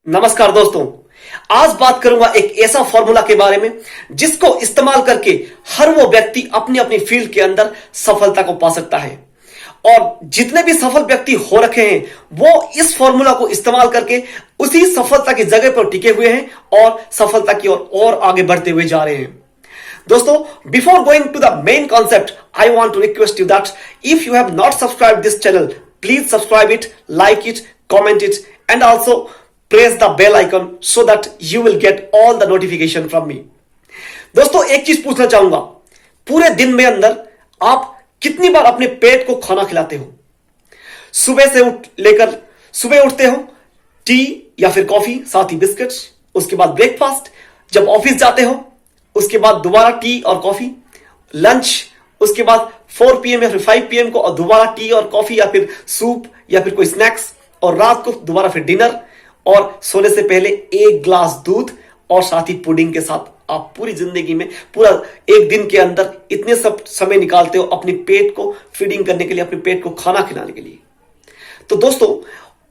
नमस्कार दोस्तों। आज बात करूंगा एक ऐसा फॉर्मूला के बारे में जिसको इस्तेमाल करके हर वो व्यक्ति अपनी अपनी फील्ड के अंदर सफलता को पा सकता है। और जितने भी सफल व्यक्ति हो रखे हैं वो इस फॉर्मूला को इस्तेमाल करके उसी सफलता की जगह पर टिके हुए हैं और सफलता की ओर और आगे बढ़ते हुए जा रहे हैं। दोस्तों, before going to the main concept, I want to request you that if you have not subscribe this channel, please subscribe it, like it, comment it and also press the bell icon so that you will get all the notification from me। दोस्तों, एक चीज पूछना चाहूंगा, पूरे दिन में अंदर आप कितनी बार अपने पेट को खाना खिलाते हो? सुबह उठते हो, टी या फिर कॉफी, साथ ही बिस्किट्स, उसके बाद ब्रेकफास्ट, जब ऑफिस जाते हो उसके बाद दोबारा टी और कॉफी, लंच, उसके बाद 4 PM या फिर 5 PM को और दोबारा टी और कॉफी या फिर सूप या फिर कोई स्नैक्स, और रात को दोबारा फिर डिनर, और सोने से पहले 1 ग्लास दूध और साथ ही पुडिंग के साथ आप पूरी जिंदगी में पूरा एक दिन के अंदर इतने सब समय निकालते हो अपने पेट को फीडिंग करने के लिए, अपने पेट को खाना खिलाने के लिए। तो दोस्तों,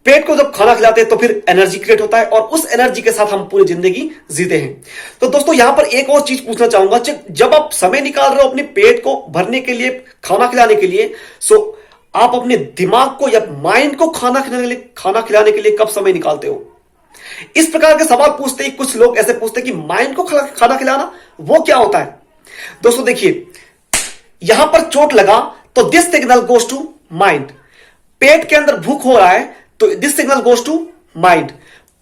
पेट को जब खाना खिलाते हैं तो फिर एनर्जी क्रिएट होता है और उस एनर्जी के साथ हम पूरी जिंदगी जीते हैं। तो दोस्तों, यहां पर एक और चीज पूछना चाहूंगा, जब आप समय निकाल रहे हो अपने पेट को भरने के लिए, खाना खिलाने के लिए, सो आप अपने दिमाग को या माइंड को खाना खिलाने के लिए कब समय निकालते हो? इस प्रकार के सवाल पूछते ही कुछ लोग ऐसे पूछते हैं कि माइंड को खाना खिलाना वो क्या होता है? दोस्तों देखिए, यहां पर चोट लगा तो this signal goes to mind. पेट के अंदर भूख हो रहा है तो this signal goes to mind.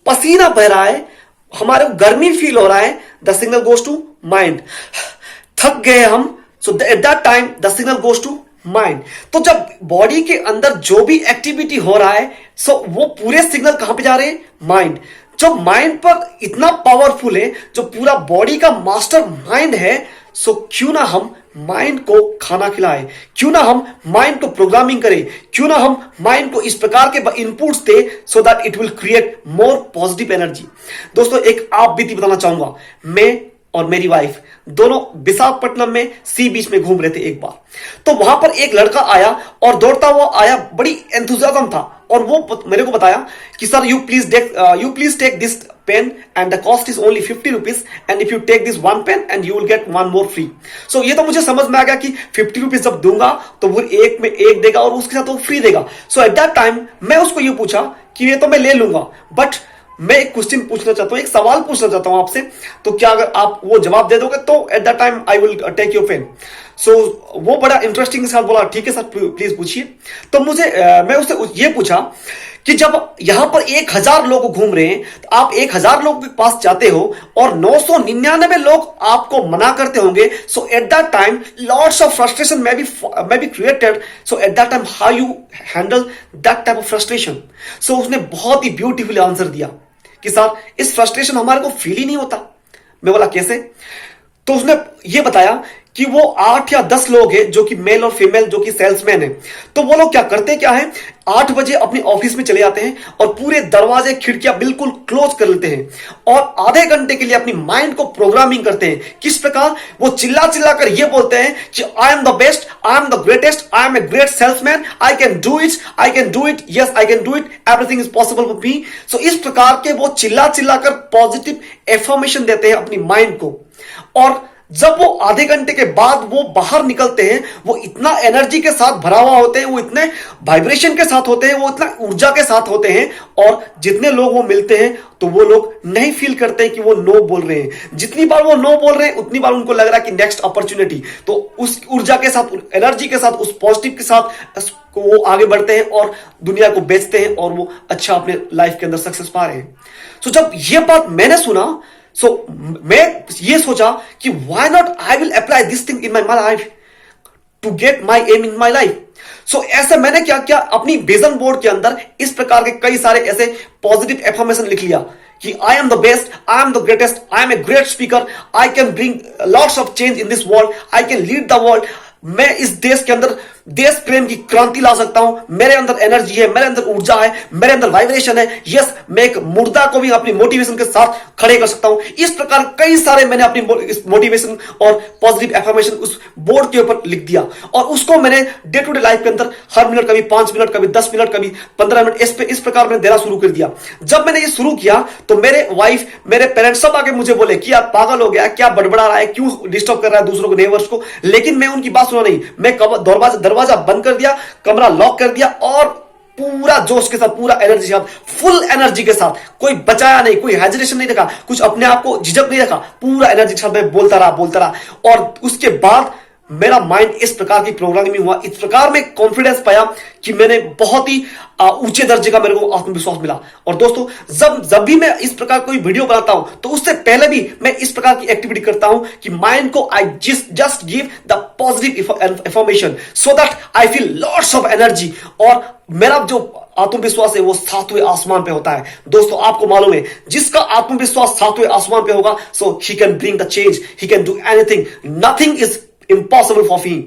पसीना बह रहा है, हमारे को गर्मी फील हो रहा है, the signal goes to mind. थक गए हम, so at that time the signal goes to mind. तो जब बॉडी के अंदर जो भी एक्टिविटी हो रहा है, सो वो पूरे सिग्नल कहां पे जा रहे हैं? माइंड। जो माइंड पर इतना पावरफुल है, जो पूरा बॉडी का मास्टर माइंड है, सो क्यों ना हम माइंड को खाना खिलाएं, क्यों ना हम माइंड को प्रोग्रामिंग करें, क्यों ना हम माइंड को इस प्रकार के inputs they so that it will create more positive energy. दोस्तों, एक आप बीती बताना चाहूंगा। मैं और मेरी वाइफ दोनों विशाखापट्टनम में सी बीच में घूम रहे थे एक बार। तो वहां पर एक लड़का आया और दौड़ता हुआ आया, बड़ी एंथुसियाज्म था, और वो मेरे को बताया कि sir you please take this pen and the cost is only 50 rupees and if you take this 1 pen and you will get 1 more free. So ये तो मुझे समझ में आ गया कि 50 रुपीज जब दूंगा तो वो एक में एक देगा और उसके साथ वो फ्री देगा। सो एट दैट टाइम मैं उसको ये पूछा कि ये तो मैं ले लूंगा, बट मैं एक क्वेश्चन पूछना चाहता हूं, एक सवाल पूछना चाहता हूं आपसे, तो क्या अगर आप वो जवाब दे दोगे तो at that time I will take your pen. So वो बड़ा इंटरेस्टिंग के साथ बोला, ठीक है सर प्लीज पूछिए। तो मैं उससे ये पूछा कि जब यहां पर 1000 लोग घूम रहे हैं, तो आप 1000 लोगों के पास जाते हो और 999 लोग आपको मना करते होंगे, so at that time lots of frustration may be created। So at that time how you handle that type of frustration? So उसने बहुत ही ब्यूटीफुल आंसर दिया कि सर इस फ्रस्ट्रेशन हमारे को फील ही नहीं होता। मैं बोला कैसे? तो उसने ये बताया कि वो 8 या 10 लोग हैं जो कि मेल और फीमेल, जो कि सेल्समैन है। तो वो लोग क्या है, 8 बजे अपने ऑफिस में चले जाते हैं और पूरे दरवाजे खिड़कियां बिल्कुल क्लोज कर लेते हैं और आधे घंटे के लिए अपनी माइंड को प्रोग्रामिंग करते हैं। किस प्रकार? वो चिल्ला कर ये बोलते हैं कि I am the best, I am the greatest, I am a great salesman, I can do it, yes I can do it, everything is possible for me. So इस प्रकार के वो चिल्ला कर पॉजिटिव एफर्मेशन देते हैं अपनी माइंड को। और जब वो आधे घंटे के बाद वो बाहर निकलते हैं, वो इतना एनर्जी के साथ भरा हुआ होते हैं, वो इतने वाइब्रेशन के साथ होते हैं, वो इतना ऊर्जा के साथ होते हैं, और जितने लोग वो मिलते हैं तो वो लोग नहीं फील करते हैं कि वो नो बोल रहे हैं। जितनी बार वो नो बोल रहे हैं उतनी बार उनको लग रहा है कि नेक्स्ट अपॉर्चुनिटी। तो उस ऊर्जा के साथ, एनर्जी के साथ, उस पॉजिटिव के साथ वो आगे बढ़ते हैं और दुनिया को बेचते हैं और वो अच्छा अपने लाइफ के अंदर सक्सेस पा रहे हैं। सो जब ये बात मैंने सुना, सो मैं ये सोचा कि why not I will apply this thing in my life to get my aim in my life. So ऐसे मैंने क्या किया, अपनी विजन बोर्ड के अंदर इस प्रकार के कई सारे ऐसे पॉजिटिव एफर्मेशन लिख लिया कि I am the best, I am the greatest, I am a great speaker, I can bring lots of change in this world, I can lead the world, मैं इस देश के अंदर देश प्रेम की क्रांति ला सकता हूं। मेरे अंदर एनर्जी है, मेरे अंदर ऊर्जा है, मेरे अंदर वाइब्रेशन है। यस, मैं एक मुर्दा को भी अपनी मोटिवेशन के साथ खड़े कर सकता हूं। इस प्रकार कई सारे मैंने अपनी मोटिवेशन और पॉजिटिव एफर्मेशन उस बोर्ड के ऊपर लिख दिया, और उसको मैंने डे टू डे लाइफ के अंदर हर मिनट, कभी 5 मिनट, कभी 10 मिनट, कभी 15 मिनट, इस प्रकार मैंने देना शुरू कर दिया। जब मैंने ये शुरू किया तो मेरे वाइफ, मेरे पेरेंट्स सब आके मुझे बोले कि आप पागल हो गया, क्या बड़बड़ा रहा है, क्यों डिस्टर्ब कर रहा है दूसरों को, नेबर्स को। लेकिन मैं उनकी बात सुना नहीं। मैं दरवाजा बंद कर दिया, कमरा लॉक कर दिया, और पूरा जोश के साथ, पूरा एनर्जी के साथ, फुल एनर्जी के साथ, कोई बचाया नहीं, कोई हेजिटेशन नहीं रखा, कुछ अपने आप को झिझक नहीं रखा, पूरा एनर्जी के साथ मैं बोलता रहा। और उसके बाद मेरा माइंड इस प्रकार की प्रोग्रामिंग हुआ, इस प्रकार में कॉन्फिडेंस पाया कि मैंने बहुत ही ऊंचे दर्जे का मेरे को आत्मविश्वास मिला। और दोस्तों, जब भी मैं इस प्रकार कोई वीडियो बनाता हूं तो उससे पहले भी मैं इस प्रकार की एक्टिविटी करता हूं कि माइंड को I just give the positive information so that I feel lots of energy. और मेरा जो आत्मविश्वास है वो 7वें आसमान पे होता है। दोस्तों, आपको मालूम है, जिसका आत्मविश्वास 7वें आसमान पे होगा, so he can bring the change, he can do anything, nothing is impossible for him.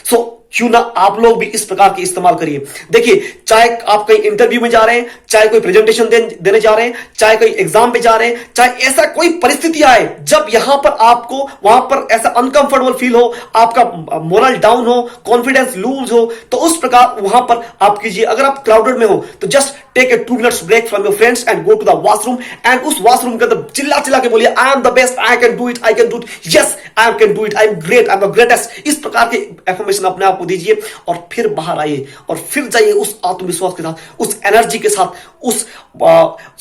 So क्यों ना आप लोग भी इस प्रकार के इस्तेमाल करिए। देखिए, चाहे आप कहीं इंटरव्यू में जा रहे हैं, चाहे कोई प्रेजेंटेशन देने जा रहे हैं, चाहे कोई एग्जाम पे जा रहे हैं, चाहे ऐसा कोई परिस्थिति आए जब यहां पर आपको वहां पर ऐसा अनकंफर्टेबल फील हो, आपका मोरल डाउन हो, कॉन्फिडेंस लूज हो, तो उस प्रकार वहां पर आप कीजिए। अगर आप क्राउडेड में हो तो just take a 2 minutes break from your friends and go to the washroom, and उस वॉशरूम के अंदर चिल्ला चिल्ला के बोलिए, I am the best, I can do it, I can do it, yes I can do it, I am great, I am the greatest. इस प्रकार के एफर्मेशन अपने आप को दीजिए, और फिर बाहर आइए, और फिर जाइए उस आत्मविश्वास के साथ, उस एनर्जी के साथ, उस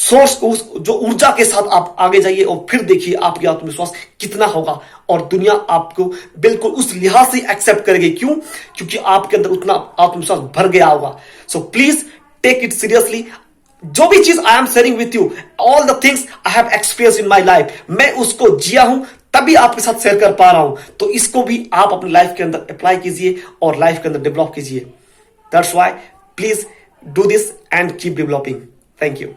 सोर्स, उस जो ऊर्जा के साथ आप आगे जाइए, और फिर देखिए आपकी आत्मविश्वास कितना होगा। और दुनिया आपको बिल्कुल उस लिहाज से एक्सेप्ट करेगी। क्यों? क्योंकि आपके अंदर उतना आत्मविश्वास भर गया होगा। So please take it seriously. जो भी चीज I am sharing with you, all the things I have experience in my life, मैं उसको जिया हूं, तभी आपके साथ शेयर कर पा रहा हूं। तो इसको भी आप अपनी लाइफ के अंदर अप्लाई कीजिए और लाइफ के अंदर डेवलप कीजिए। That's why please do this and keep developing. Thank you.